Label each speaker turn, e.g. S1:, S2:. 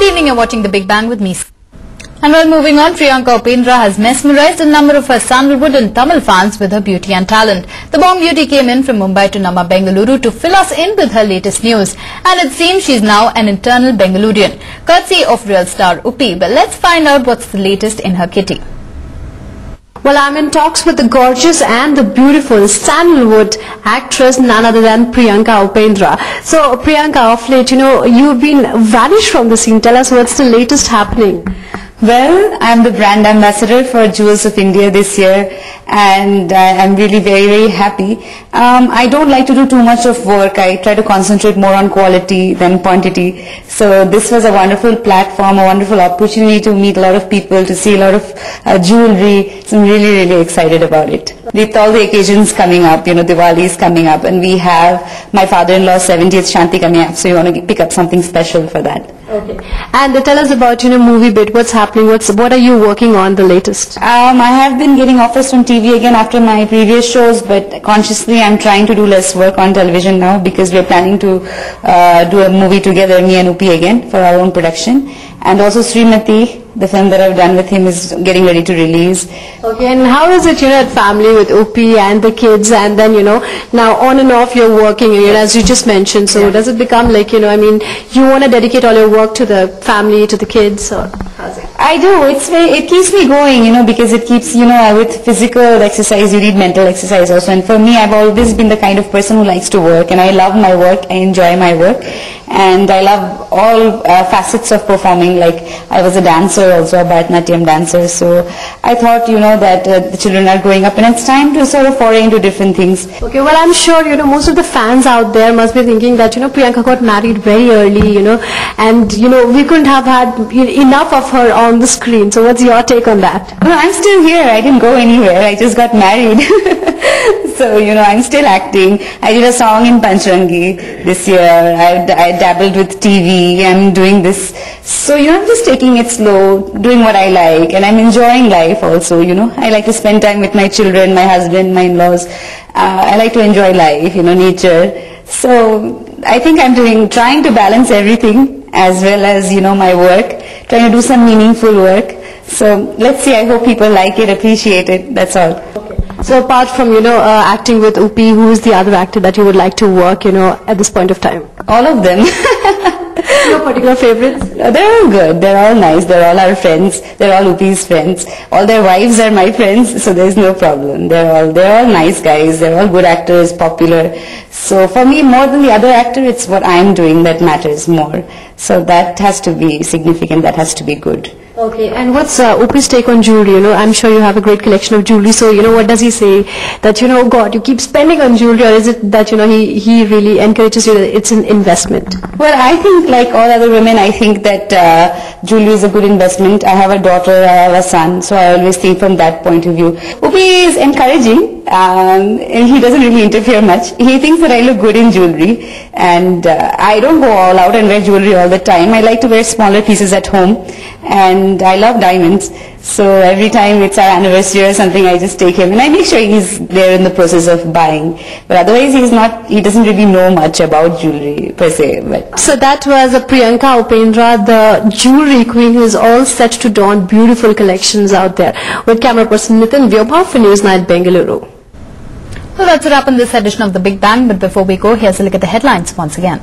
S1: evening, you're watching The Big Bang with me. And well, moving on, Priyanka Upendra has mesmerized a number of her Sandalwood and Tamil fans with her beauty and talent. The bomb beauty came in from Mumbai to Namma Bengaluru to fill us in with her latest news. And it seems she's now an internal Bengalurian, courtesy of real star Upi. But let's find out what's the latest in her kitty.
S2: Well, I'm in talks with the gorgeous and the beautiful Sandalwood actress, none other than Priyanka Upendra. So, Priyanka, of late, you've been vanished from the scene. Tell us what's the latest happening.
S3: Well, I'm the brand ambassador for Jewels of India this year, and I'm really very, very happy. I don't like to do too much of work. I try to concentrate more on quality than quantity. So this was a wonderful platform, a wonderful opportunity to meet a lot of people, to see a lot of jewelry. So I'm really, really excited about it. With all the occasions coming up, Diwali is coming up, and we have my father-in-law's 70th Shanti coming up, so you want to pick up something special for that.
S2: Okay. And tell us about, movie bit. What's happening? What are you working on the latest?
S3: I have been getting offers from TV again after my previous shows, but consciously I'm trying to do less work on television now because we're planning to do a movie together, me and Upi again, for our own production. And also Srimati, the film that I've done with him, is getting ready to release.
S2: Okay, and how is it, at family with Upi and the kids, and then, now on and off you're working, as you just mentioned, so does it become like, you want to dedicate all your work to the family, to the kids, or how's it?
S3: I do. It keeps me going, because it keeps, with physical exercise, you need mental exercise also. And for me, I've always been the kind of person who likes to work, and I love my work, I enjoy my work, and I love all facets of performing. Like, I was a dancer also, a Bharatanatyam dancer, so I thought, that the children are growing up and it's time to sort of foray into different things.
S2: Okay, well, I'm sure, most of the fans out there must be thinking that, Priyanka got married very early, and, we couldn't have had enough of her on the screen. So what's your take on that?
S3: Well, I'm still here. I didn't go anywhere. I just got married. So, I'm still acting. I did a song in Panchrangi this year. I dabbled with TV. I'm doing this. So, I'm just taking it slow, doing what I like, and I'm enjoying life also, I like to spend time with my children, my husband, my in-laws. I like to enjoy life, nature. So, I think I'm trying to balance everything as well as, my work, trying to do some meaningful work. So, let's see, I hope people like it, appreciate it, that's all.
S2: Okay. So, apart from, acting with Upi, who is the other actor that you would like to work, at this point of time?
S3: All of them.
S2: No particular favorites?
S3: They're all good. They're all nice. They're all our friends. They're all Upi's friends. All their wives are my friends, so there's no problem. They're all nice guys. They're all good actors, popular. So for me, more than the other actor, it's what I'm doing that matters more. So that has to be significant. That has to be good.
S2: Okay, and what's Upi's take on jewelry? I'm sure you have a great collection of jewelry. So, what does he say? That, God, you keep spending on jewelry, or is it that, he really encourages you that it's an investment?
S3: Well, I think like all other women, I think that jewelry is a good investment. I have a daughter, I have a son, so I always think from that point of view. Upi is encouraging, and he doesn't really interfere much. He thinks that I look good in jewelry, and I don't go all out and wear jewelry all the time. I like to wear smaller pieces at home, and I love diamonds. So every time it's our anniversary or something, I just take him and I make sure he's there in the process of buying. But otherwise he doesn't really know much about jewelry per se. But.
S2: So that was Priyanka Upendra, the jewelry queen, who is all set to don beautiful collections out there. With camera person Nitin Vyobha for Newsnight Bengaluru.
S1: Well, that's a wrap on this edition of The Big Bang. But before we go, here's a look at the headlines once again.